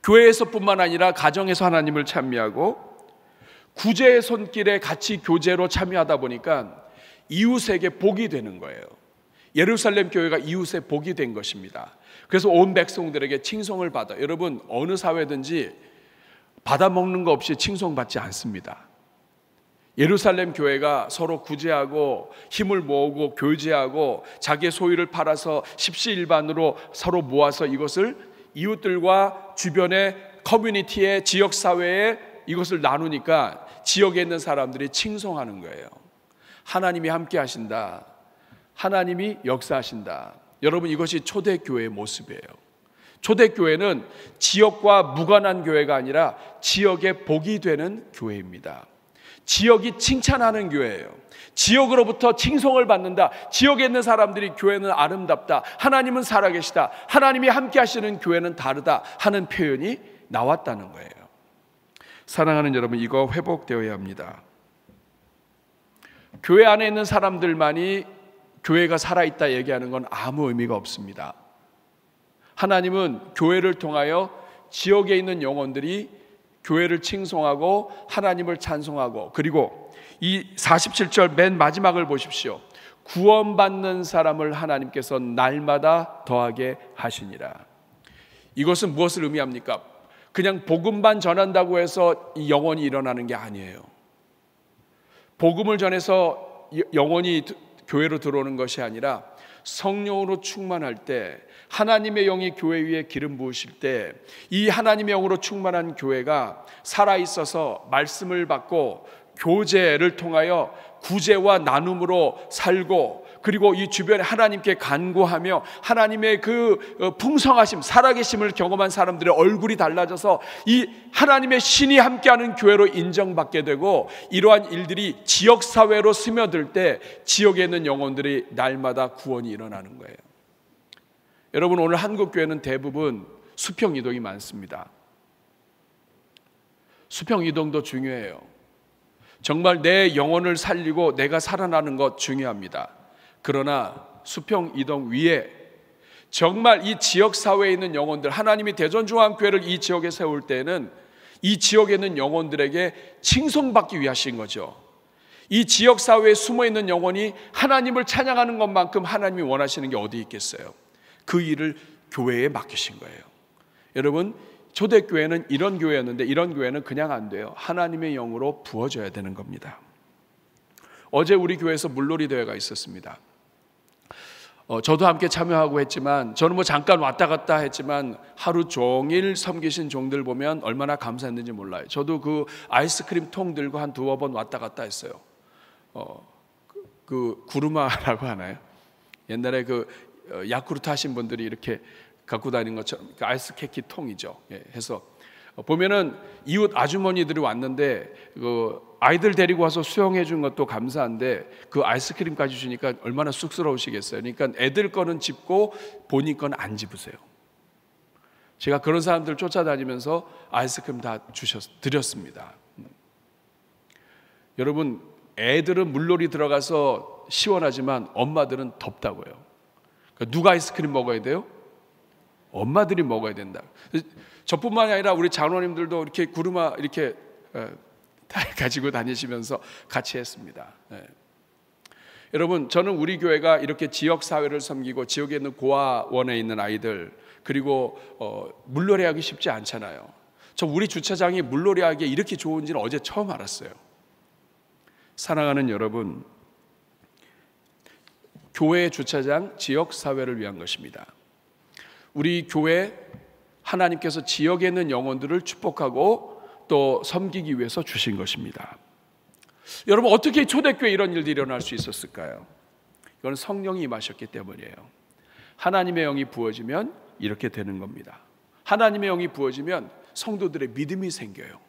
교회에서뿐만 아니라 가정에서 하나님을 찬미하고 구제의 손길에 같이 교제로 참여하다 보니까 이웃에게 복이 되는 거예요. 예루살렘 교회가 이웃의 복이 된 것입니다. 그래서 온 백성들에게 칭송을 받아. 여러분, 어느 사회든지 받아먹는 거 없이 칭송받지 않습니다. 예루살렘 교회가 서로 구제하고 힘을 모으고 교제하고 자기의 소유를 팔아서 십시일반으로 서로 모아서 이것을 이웃들과 주변의 커뮤니티의 지역사회에 이것을 나누니까 지역에 있는 사람들이 칭송하는 거예요. 하나님이 함께 하신다, 하나님이 역사하신다. 여러분, 이것이 초대교회의 모습이에요. 초대교회는 지역과 무관한 교회가 아니라 지역의 복이 되는 교회입니다. 지역이 칭찬하는 교회예요. 지역으로부터 칭송을 받는다. 지역에 있는 사람들이 교회는 아름답다, 하나님은 살아계시다, 하나님이 함께 하시는 교회는 다르다 하는 표현이 나왔다는 거예요. 사랑하는 여러분, 이거 회복되어야 합니다. 교회 안에 있는 사람들만이 교회가 살아있다 얘기하는 건 아무 의미가 없습니다. 하나님은 교회를 통하여 지역에 있는 영혼들이 교회를 칭송하고 하나님을 찬송하고, 그리고 이 47절 맨 마지막을 보십시오. 구원받는 사람을 하나님께서 날마다 더하게 하시니라. 이것은 무엇을 의미합니까? 그냥 복음만 전한다고 해서 이 영혼이 일어나는 게 아니에요. 복음을 전해서 영혼이 교회로 들어오는 것이 아니라 성령으로 충만할 때, 하나님의 영이 교회 위에 기름 부으실 때 이 하나님의 영으로 충만한 교회가 살아있어서 말씀을 받고 교제를 통하여 구제와 나눔으로 살고, 그리고 이 주변에 하나님께 간구하며 하나님의 그 풍성하심, 살아계심을 경험한 사람들의 얼굴이 달라져서 이 하나님의 신이 함께하는 교회로 인정받게 되고, 이러한 일들이 지역사회로 스며들 때 지역에 있는 영혼들이 날마다 구원이 일어나는 거예요. 여러분, 오늘 한국교회는 대부분 수평 이동이 많습니다. 수평 이동도 중요해요. 정말 내 영혼을 살리고 내가 살아나는 것 중요합니다. 그러나 수평 이동 위에 정말 이 지역사회에 있는 영혼들, 하나님이 대전중앙교회를 이 지역에 세울 때에는 이 지역에 있는 영혼들에게 칭송받기 위하신 거죠. 이 지역사회에 숨어있는 영혼이 하나님을 찬양하는 것만큼 하나님이 원하시는 게 어디 있겠어요? 그 일을 교회에 맡기신 거예요. 여러분, 초대교회는 이런 교회였는데 이런 교회는 그냥 안 돼요. 하나님의 영으로 부어져야 되는 겁니다. 어제 우리 교회에서 물놀이 대회가 있었습니다. 저도 함께 참여하고 했지만, 저는 잠깐 왔다 갔다 했지만 하루 종일 섬기신 종들 보면 얼마나 감사했는지 몰라요. 저도 그 아이스크림 통 들고 한 두어 번 왔다 갔다 했어요. 그 구르마라고 하나요? 옛날에 그 야쿠르트 하신 분들이 이렇게 갖고 다니는 것처럼 그 아이스 캐키 통이죠. 해서 보면은 이웃 아주머니들이 왔는데 그 아이들 데리고 와서 수영해 준 것도 감사한데 그 아이스크림까지 주니까 얼마나 쑥스러우시겠어요. 그러니까 애들 거는 집고 본인 건 안 집으세요. 제가 그런 사람들 쫓아다니면서 아이스크림 다 드렸습니다. 여러분, 애들은 물놀이 들어가서 시원하지만 엄마들은 덥다고요. 그러니까 누가 아이스크림 먹어야 돼요? 엄마들이 먹어야 된다. 저뿐만이 아니라 우리 장로님들도 이렇게 구르마 이렇게 가지고 다니시면서 같이 했습니다. 여러분, 저는 우리 교회가 이렇게 지역 사회를 섬기고 지역에 있는 고아원에 있는 아이들, 그리고 물놀이 하기 쉽지 않잖아요. 저 우리 주차장이 물놀이 하기에 이렇게 좋은지는 어제 처음 알았어요. 사랑하는 여러분, 교회의 주차장, 지역 사회를 위한 것입니다. 우리 교회, 하나님께서 지역에 있는 영혼들을 축복하고 또 섬기기 위해서 주신 것입니다. 여러분, 어떻게 초대교회에 이런 일들이 일어날 수 있었을까요? 이건 성령이 임하셨기 때문이에요. 하나님의 영이 부어지면 이렇게 되는 겁니다. 하나님의 영이 부어지면 성도들의 믿음이 생겨요.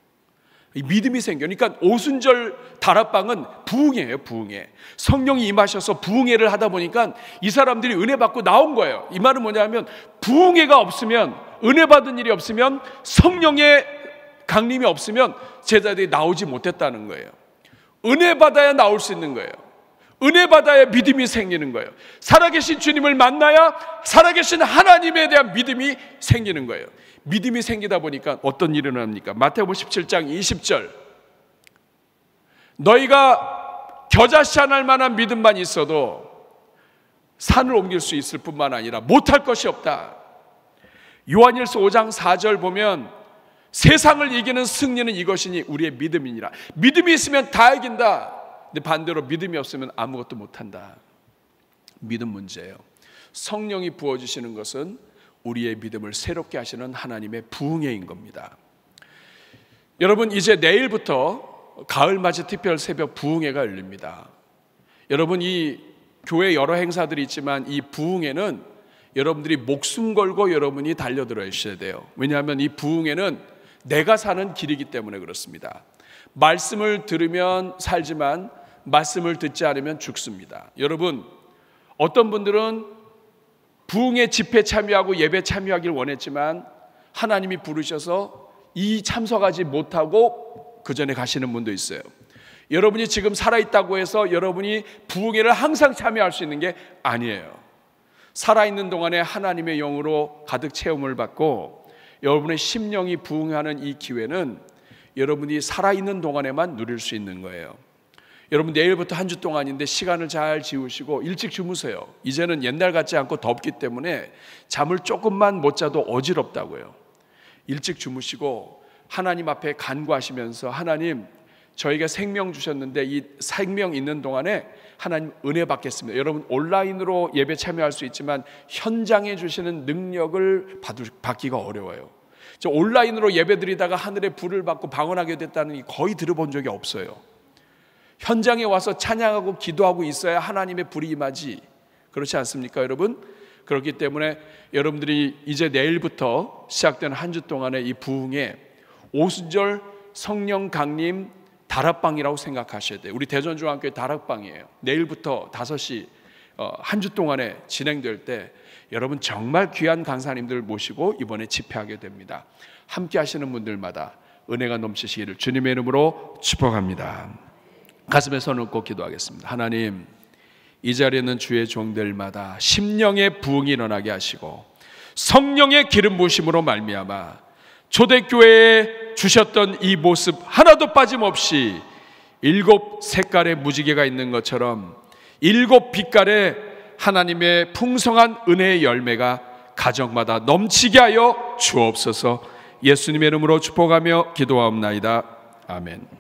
이 믿음이 생겨. 그러니까 오순절 다락방은 부흥회예요. 부흥회. 성령이 임하셔서 부흥회를 하다 보니까 이 사람들이 은혜 받고 나온 거예요. 이 말은 뭐냐면, 부흥회가 없으면, 은혜 받은 일이 없으면, 성령의 강림이 없으면 제자들이 나오지 못했다는 거예요. 은혜 받아야 나올 수 있는 거예요. 은혜 받아야 믿음이 생기는 거예요. 살아계신 주님을 만나야 살아계신 하나님에 대한 믿음이 생기는 거예요. 믿음이 생기다 보니까 어떤 일이 일어납니까? 마태복음 17장 20절, 너희가 겨자씨 하나 만한 믿음만 있어도 산을 옮길 수 있을 뿐만 아니라 못할 것이 없다. 요한일서 5장 4절 보면, 세상을 이기는 승리는 이것이니 우리의 믿음이니라. 믿음이 있으면 다 이긴다. 근데 반대로 믿음이 없으면 아무것도 못한다. 믿음 문제예요. 성령이 부어주시는 것은 우리의 믿음을 새롭게 하시는 하나님의 부흥회인 겁니다. 여러분, 이제 내일부터 가을맞이 특별 새벽 부흥회가 열립니다. 여러분, 이 교회 여러 행사들이 있지만 이 부흥회는 여러분들이 목숨 걸고 여러분이 달려들어 주셔야 돼요. 왜냐하면 이 부흥회는 내가 사는 길이기 때문에 그렇습니다. 말씀을 들으면 살지만 말씀을 듣지 않으면 죽습니다. 여러분, 어떤 분들은 부흥회 집회 참여하고 예배 참여하길 원했지만 하나님이 부르셔서 이 참석하지 못하고 그 전에 가시는 분도 있어요. 여러분이 지금 살아있다고 해서 여러분이 부흥회를 항상 참여할 수 있는 게 아니에요. 살아있는 동안에 하나님의 영으로 가득 체험을 받고 여러분의 심령이 부흥하는 이 기회는 여러분이 살아있는 동안에만 누릴 수 있는 거예요. 여러분, 내일부터 한 주 동안인데 시간을 잘 지우시고 일찍 주무세요. 이제는 옛날 같지 않고 덥기 때문에 잠을 조금만 못 자도 어지럽다고요. 일찍 주무시고 하나님 앞에 간구하시면서, 하나님, 저희가 생명 주셨는데 이 생명 있는 동안에 하나님 은혜 받겠습니다. 여러분, 온라인으로 예배 참여할 수 있지만 현장에 주시는 능력을 받기가 어려워요. 저 온라인으로 예배 드리다가 하늘에 불을 받고 방언하게 됐다는 게 거의 들어본 적이 없어요. 현장에 와서 찬양하고 기도하고 있어야 하나님의 불이 임하지. 그렇지 않습니까, 여러분? 그렇기 때문에 여러분들이 이제 내일부터 시작되는 한 주 동안의 이 부흥에 오순절 성령 강림 다락방이라고 생각하셔야 돼요. 우리 대전중앙교회 다락방이에요. 내일부터 5시 한 주 동안에 진행될 때 여러분 정말 귀한 강사님들 모시고 이번에 집회하게 됩니다. 함께 하시는 분들마다 은혜가 넘치시기를 주님의 이름으로 축복합니다. 가슴에 손을 얹고 기도하겠습니다. 하나님, 이 자리에 있는 주의 종들마다 심령의 부흥이 일어나게 하시고 성령의 기름 부으심으로 말미암아 초대교회에 주셨던 이 모습 하나도 빠짐없이 7 색깔의 무지개가 있는 것처럼 7 빛깔의 하나님의 풍성한 은혜의 열매가 가정마다 넘치게 하여 주옵소서. 예수님의 이름으로 축복하며 기도하옵나이다. 아멘.